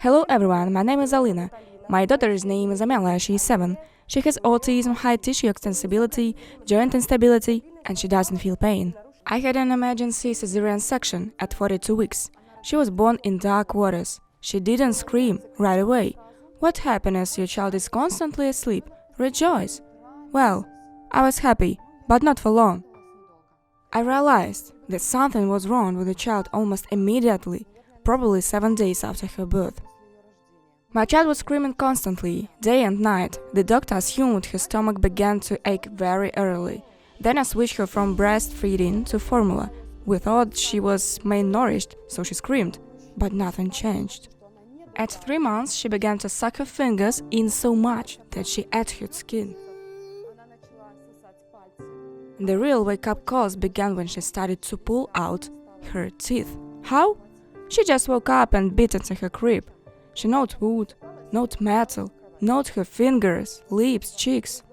Hello everyone, my name is Alina. My daughter's name is Anelia, she is 7. She has autism, high tissue extensibility, joint instability, and she doesn't feel pain. I had an emergency caesarean section at 42 weeks. She was born in dark waters. She didn't scream right away. What happiness, your child is constantly asleep. Rejoice. Well, I was happy, but not for long. I realized that something was wrong with the child almost immediately, probably 7 days after her birth. My child was screaming constantly, day and night. The doctor assumed her stomach began to ache very early. Then I switched her from breastfeeding to formula. We thought she was malnourished, so she screamed, but nothing changed. At 3 months, she began to suck her fingers in so much that she ate her skin. The real wake-up calls began when she started to pull out her teeth. How? She just woke up and bit into her crib. She gnawed wood, gnawed metal, gnawed her fingers, lips, cheeks.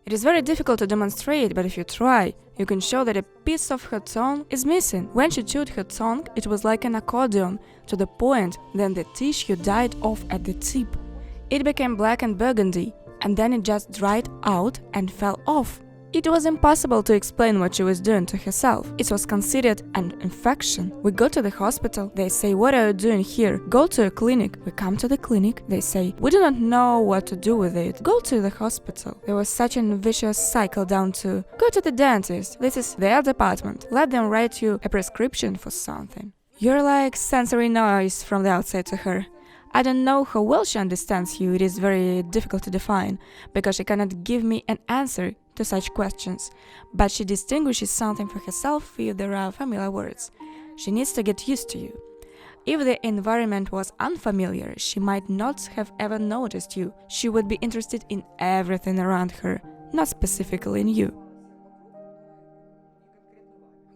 It is very difficult to demonstrate, but if you try, you can show that a piece of her tongue is missing. When she chewed her tongue, it was like an accordion, to the point that the tissue died off at the tip. It became black and burgundy, and then it just dried out and fell off. It was impossible to explain what she was doing to herself. It was considered an infection. We go to the hospital, they say, "What are you doing here? Go to a clinic." We come to the clinic, they say, "We do not know what to do with it. Go to the hospital." There was such a vicious cycle down to, "Go to the dentist, this is their department. Let them write you a prescription for something." You're like sensory noise from the outside to her. I don't know how well she understands you, it is very difficult to define, because she cannot give me an answer to such questions, but she distinguishes something for herself if there are familiar words. She needs to get used to you. If the environment was unfamiliar, she might not have ever noticed you. She would be interested in everything around her, not specifically in you.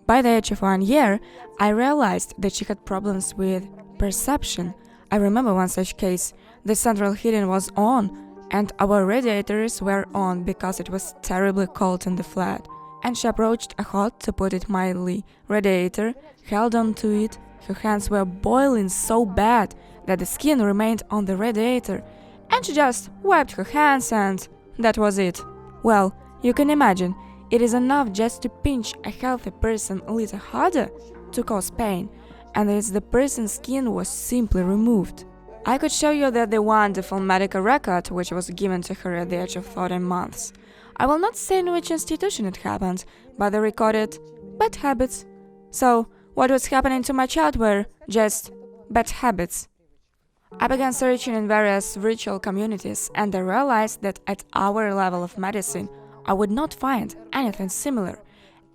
By the age of 1 year, I realized that she had problems with perception. I remember one such case. The central heating was on, and our radiators were on because it was terribly cold in the flat. And she approached a hot, to put it mildly, radiator, held on to it. Her hands were boiling so bad that the skin remained on the radiator, and she just wiped her hands and that was it. Well, you can imagine, it is enough just to pinch a healthy person a little harder to cause pain, and as the person's skin was simply removed. I could show you that the wonderful medical record which was given to her at the age of 14 months. I will not say in which institution it happened, but they recorded bad habits. So, what was happening to my child were just bad habits. I began searching in various virtual communities, and I realized that at our level of medicine, I would not find anything similar.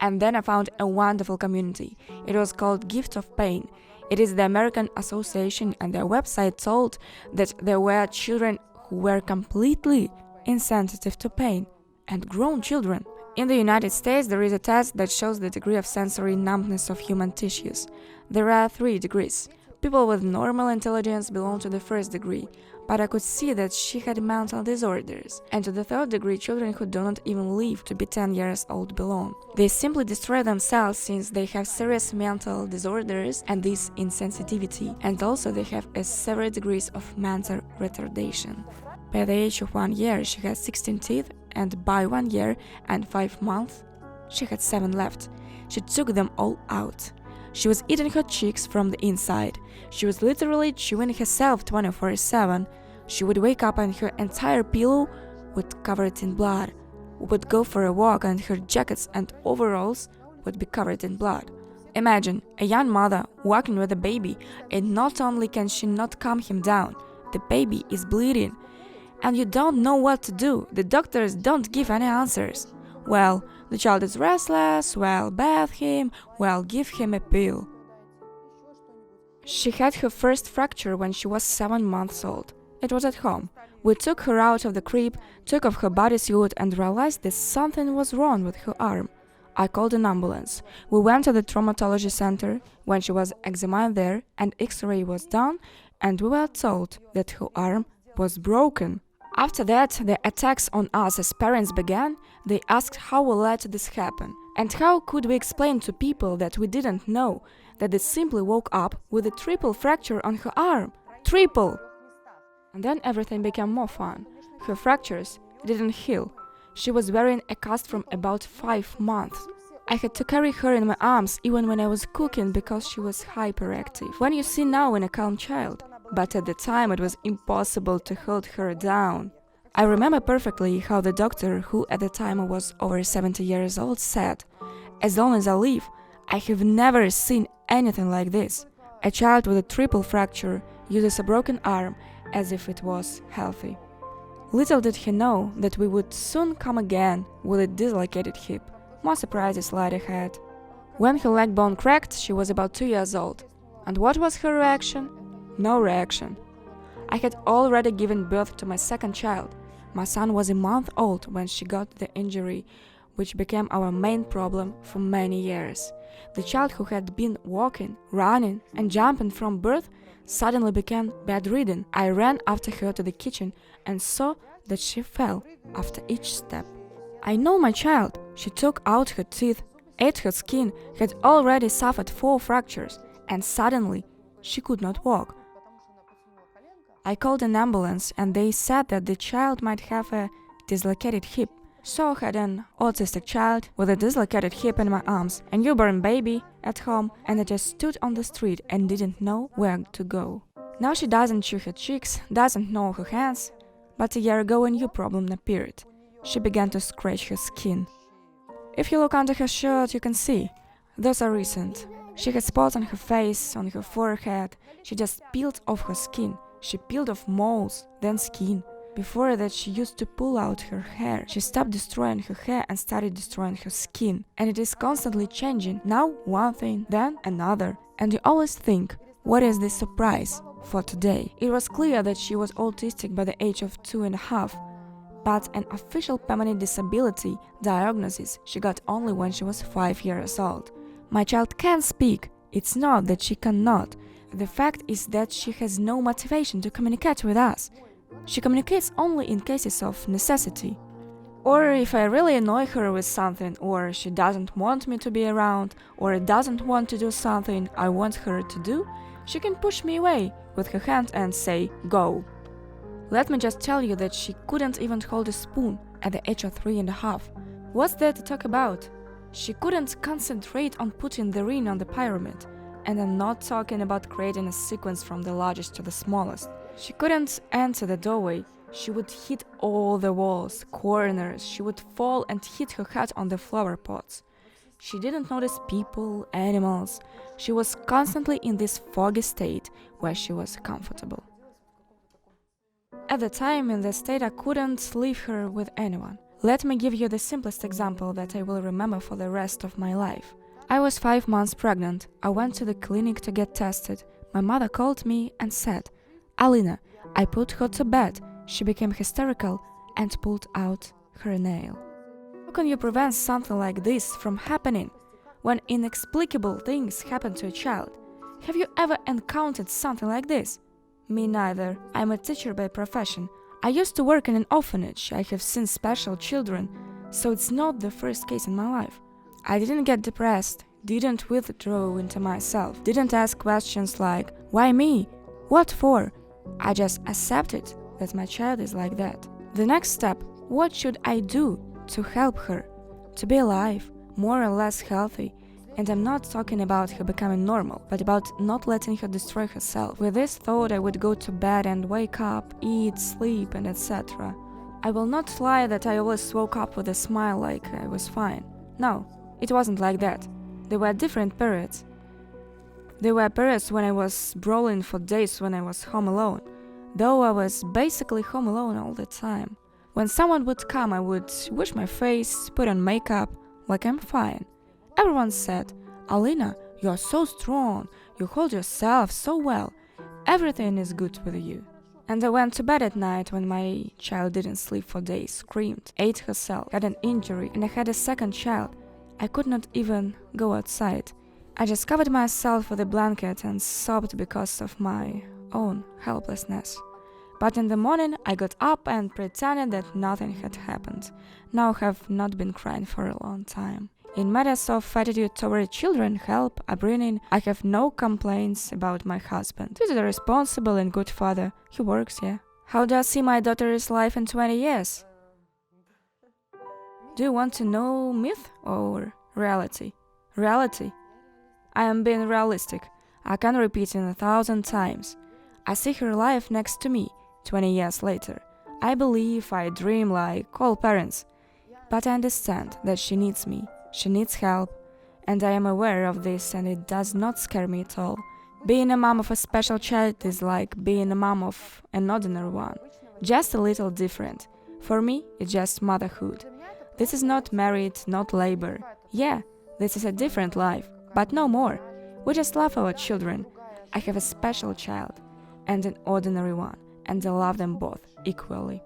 And then I found a wonderful community. It was called Gift of Pain. It is the American Association, and their website told that there were children who were completely insensitive to pain, and grown children. In the United States, there is a test that shows the degree of sensory numbness of human tissues. There are 3 degrees. People with normal intelligence belong to the 1st degree, but I could see that she had mental disorders, and to the 3rd degree children who do not even live to be 10 years old belong. They simply destroy themselves since they have serious mental disorders and this insensitivity, and also they have a several degrees of mental retardation. By the age of 1 year she had 16 teeth, and by 1 year and 5 months she had 7 left. She took them all out. She was eating her cheeks from the inside. She was literally chewing herself 24/7. She would wake up and her entire pillow would cover it in blood. We would go for a walk and her jackets and overalls would be covered in blood. Imagine a young mother walking with a baby, and not only can she not calm him down, the baby is bleeding. And you don't know what to do. The doctors don't give any answers. Well, the child is restless, well, bath him, well, give him a pill. She had her first fracture when she was 7 months old. It was at home. We took her out of the crib, took off her bodysuit, and realized that something was wrong with her arm. I called an ambulance. We went to the traumatology center. When she was examined there, an X-ray was done, and we were told that her arm was broken. After that, the attacks on us as parents began. They asked how we let this happen, and how could we explain to people that we didn't know that they simply woke up with a triple fracture on her arm. Triple! And then everything became more fun. Her fractures didn't heal. She was wearing a cast from about 5 months. I had to carry her in my arms even when I was cooking because she was hyperactive. When you see now in a calm child, but at the time it was impossible to hold her down. I remember perfectly how the doctor, who at the time was over 70 years old, said, "As long as I live, I have never seen anything like this. A child with a triple fracture uses a broken arm as if it was healthy." Little did he know that we would soon come again with a dislocated hip. More surprises lied ahead. When her leg bone cracked, she was about 2 years old. And what was her reaction? No reaction. I had already given birth to my second child. My son was a month old when she got the injury, which became our main problem for many years. The child who had been walking, running, and jumping from birth suddenly became bedridden. I ran after her to the kitchen and saw that she fell after each step. I know my child. She took out her teeth, ate her skin, had already suffered 4 fractures, and suddenly she could not walk. I called an ambulance and they said that the child might have a dislocated hip. So I had an autistic child with a dislocated hip in my arms, a newborn baby at home, and I just stood on the street and didn't know where to go. Now she doesn't chew her cheeks, doesn't gnaw her hands, but a year ago a new problem appeared. She began to scratch her skin. If you look under her shirt, you can see. Those are recent. She had spots on her face, on her forehead. She just peeled off her skin. She peeled off moles, then skin. Before that, she used to pull out her hair. She stopped destroying her hair and started destroying her skin. And it is constantly changing. Now one thing, then another. And you always think, what is this surprise for today? It was clear that she was autistic by the age of 2.5. But an official permanent disability diagnosis she got only when she was 5 years old. My child can speak. It's not that she cannot. The fact is that she has no motivation to communicate with us. She communicates only in cases of necessity. Or if I really annoy her with something, or she doesn't want me to be around, or doesn't want to do something I want her to do, she can push me away with her hand and say, "Go." Let me just tell you that she couldn't even hold a spoon at the age of 3.5. What's there to talk about? She couldn't concentrate on putting the ring on the pyramid. And I'm not talking about creating a sequence from the largest to the smallest. She couldn't enter the doorway. She would hit all the walls, corners. She would fall and hit her head on the flower pots. She didn't notice people, animals. She was constantly in this foggy state where she was comfortable. At the time, in the state, I couldn't leave her with anyone. Let me give you the simplest example that I will remember for the rest of my life. I was 5 months pregnant. I went to the clinic to get tested. My mother called me and said, "Alina, I put her to bed." She became hysterical and pulled out her nail. How can you prevent something like this from happening when inexplicable things happen to a child? Have you ever encountered something like this? Me neither. I'm a teacher by profession. I used to work in an orphanage. I have seen special children, so it's not the first case in my life. I didn't get depressed, didn't withdraw into myself, didn't ask questions like, why me? What for? I just accepted that my child is like that. The next step, what should I do to help her to be alive, more or less healthy? And I'm not talking about her becoming normal, but about not letting her destroy herself. With this thought, I would go to bed and wake up, eat, sleep, and etc. I will not lie that I always woke up with a smile like I was fine. No. It wasn't like that. There were different periods. There were periods when I was brawling for days when I was home alone, though I was basically home alone all the time. When someone would come, I would wash my face, put on makeup, like I'm fine. Everyone said, "Alina, you are so strong, you hold yourself so well, everything is good with you." And I went to bed at night when my child didn't sleep for days, screamed, ate herself, had an injury, and I had a second child. I could not even go outside. I just covered myself with a blanket and sobbed because of my own helplessness. But in the morning, I got up and pretended that nothing had happened. Now I have not been crying for a long time. In matters of attitude toward children, help, upbringing, I have no complaints about my husband. He's a responsible and good father. He works, yeah. How do I see my daughter's life in 20 years? Do you want to know myth or reality? Reality. I am being realistic. I can repeat it 1,000 times. I see her life next to me, 20 years later. I believe, I dream like all parents. But I understand that she needs me, she needs help, and I am aware of this, and it does not scare me at all. Being a mom of a special child is like being a mom of an ordinary one, just a little different. For me, it's just motherhood. This is not married, not labor. Yeah, this is a different life, but no more. We just love our children. I have a special child and an ordinary one, and I love them both equally.